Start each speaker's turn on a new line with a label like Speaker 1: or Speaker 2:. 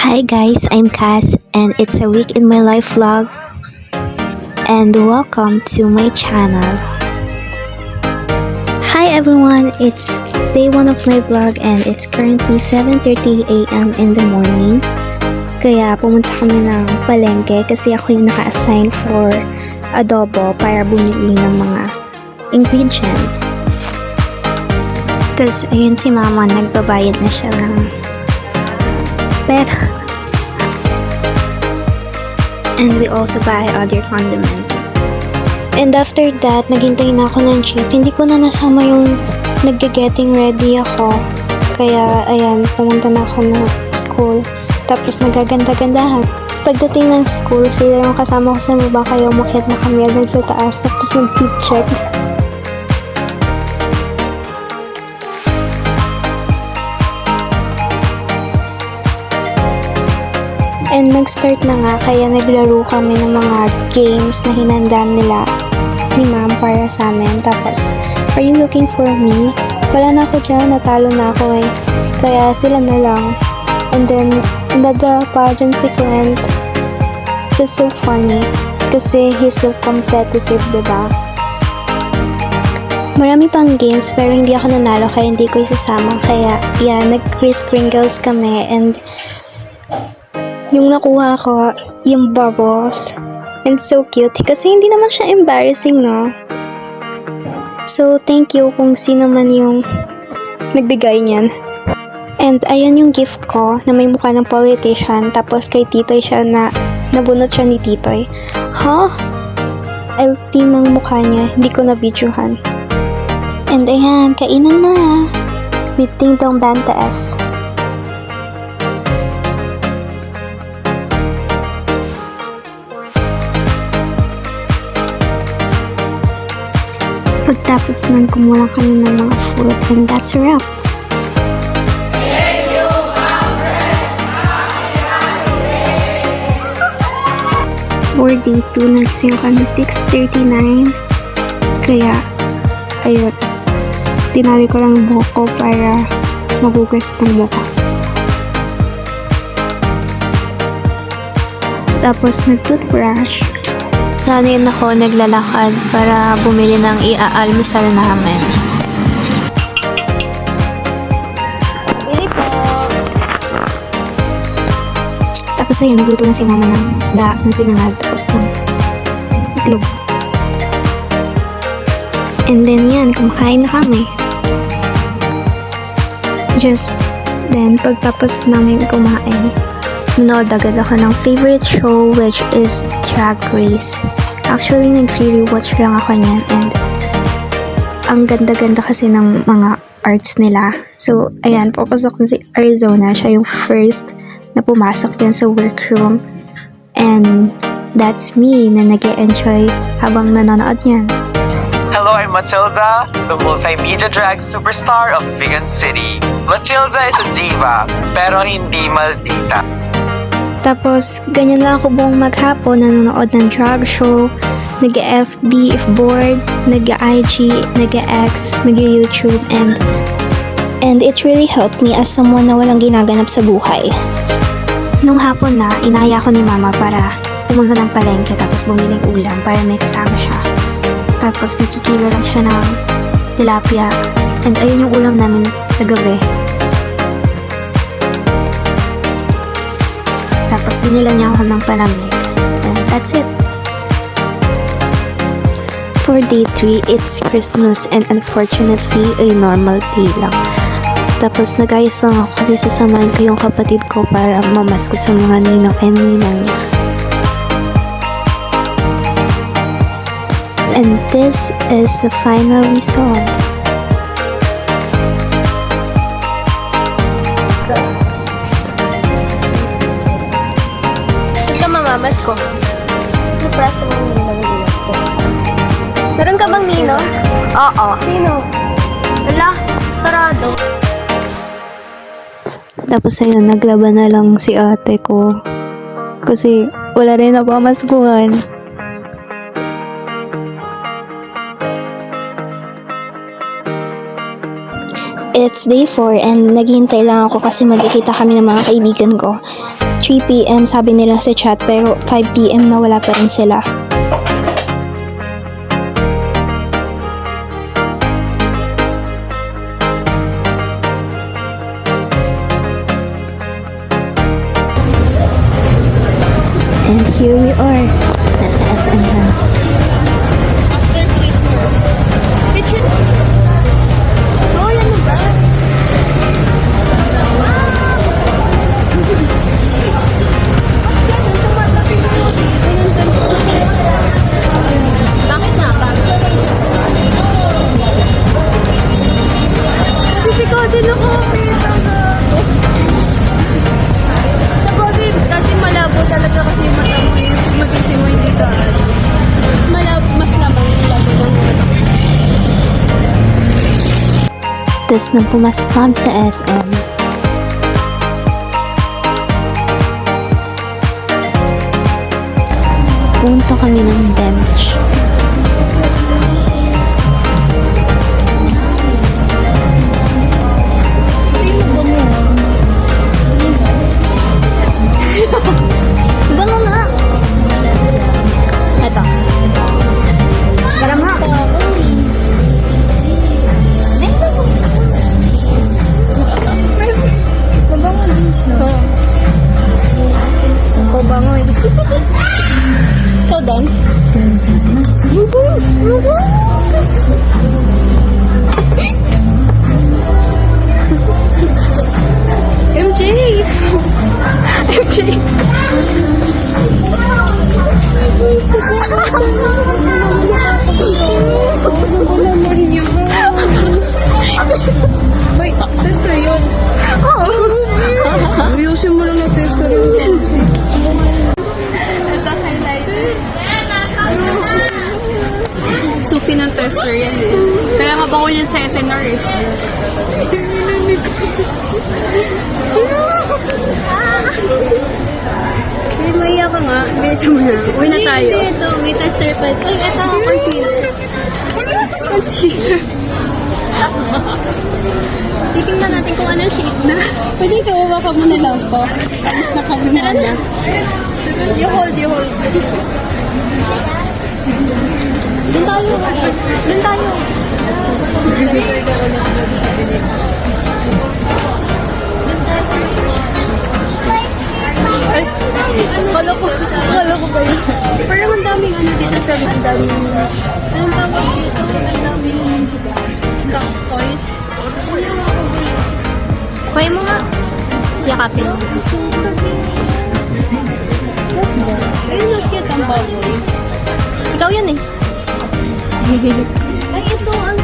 Speaker 1: Hi guys, I'm Cass and it's a week in my life vlog and welcome to my channel. Hi everyone, it's day 1 of my vlog and it's currently 7:30 a.m. in the morning. Kaya pumunta kami ng palengke kasi ako yung naka-assign for adobo para bumili ng mga ingredients. Tapos ayun si mama, nagbabayad na siya ng pera. And we also buy other condiments. And after that, naghintay na ako ng jeep. Hindi ko na nasama yung nag-getting ready ako. Kaya, ayan, pumunta na ako ng school. Tapos nagaganda-gandahan. Pagdating ng school, sila yung kasama ko sa baba. Kaya umakyat na kami agad sa taas. Tapos nag-fit check. And nag-start na nga, kaya naglaro kami ng mga games na hinanda nila ni ma'am para sa amin. Tapos, are you looking for me? Wala na ako dyan, natalo na ako eh. Kaya sila na lang. And then, the pageant si Clint, just so funny. Kasi he's so competitive, diba? Marami pang games pero hindi ako nanalo kaya hindi ko isasama. Kaya, yeah, nag-Kris Kringles kami and yung nakuha ko, yung bubbles. And so cute. Kasi hindi naman siya embarrassing, no? So, thank you kung sino man yung nagbigay niyan. And ayan yung gift ko na may mukha ng politician. Tapos kay Titoy siya na nabunot siya ni Titoy. Huh? LT ng mukha niya. Hindi ko na-videohan. And ayan, kainan na. With Ding Dong Bantaes. Pagtapos nun, kumuha kami ng mga food and that's a wrap. For day 2, nagising ako ng 6:39. Kaya, ayun, tinali ko lang buhok ko para magugas ng mukha. Tapos nag-toothbrush. Sana yun ako naglalakad para bumili ng iaalmusal namin. Bili po! Tapos ayun, nagluto na si mama ng isda, ng sinangag, tapos ng itlog. And then yan, kumakain na kami. Just then, pagtapos namin kumain, nanood agad ako ng favorite show which is Drag Race. Actually, nag-rewatch lang ako niyan and ang ganda-ganda kasi ng mga arts nila. So, ayan, papasok na si Arizona. Siya yung first na pumasok dyan sa workroom. And that's me na nag-e-enjoy habang nanonood niyan.
Speaker 2: Hello, I'm Matilda, the multimedia drag superstar of Vegan City. Matilda is a diva, pero hindi maldita.
Speaker 1: Tapos, ganyan lang ako buong maghapon, nanonood ng drag show, nag-FB if bored, nag-IG, nag-X, nag-YouTube, and it really helped me as someone na walang ginaganap sa buhay. Nung hapon na, inaya ko ni mama para pumunta ng palengke tapos bumili ng ulam para may kasama siya. Tapos, nakikilo lang siya ng tilapia, and ayun yung ulam namin sa gabi. Tapos binila niya ako ng palamig. And that's it. For day 3, it's Christmas and unfortunately, a normal day lang. Tapos nag-ayos lang ako kasi sasamahan ko yung kapatid ko para mamasko sa mga ninong and ninang niya. And this is the final result.
Speaker 3: Mamas ko. Naprasa mo yung ninong ko. Meron ka bang ninong? Oo. Sino? Wala. Sarado.
Speaker 1: Tapos ayun, naglaban na lang si ate ko. Kasi wala rin ako maskuhan. It's day 4 and naghihintay lang ako kasi magkikita kami ng mga kaibigan ko. 3 p.m. sabi nila sa chat pero 5 p.m. na wala pa rin sila. And here we are. Nasa SM na.
Speaker 3: Hoy, ano ba? Bakit nga ba? Kasi nakakita na. Sa bagay, kasi malabo talaga kasi mata mo yung magising mo hindi ka. Mas lamang yung labo ng mata.
Speaker 1: Tapos nang pumasok kami sa SM, punta kami ng bench.
Speaker 3: Bango nga. Eto. Tara nga. Mabango din siya. Oo, bango eh. Ikaw din? MJ! MJ! Hoy, tester yun. Oo. Ayusin mo lang na tester yun. Ito highlighter. Supi ng tester yan eh. Kaya mabango yan sa SNR eh. Ay, maiya ka nga. Bilisan mo na. Uwi na tayo. Hindi, ito. May tester pa. Ay, ito. Concealer. Concealer. Titingnan natin kung anong shade na. Pwede ka uwa ka muna lang po. Alis na ka na. You hold. Doon tayo. Doon tayo. Ay, kala ko ba yun? Parang ang daming ano dito sa ang daming anong tawag dito? Ang daming stock toys. Kuhay mo nga. Siyakapin mo. Ayun, ang cute ang baboy. Ikaw yan eh. Ay, ito ang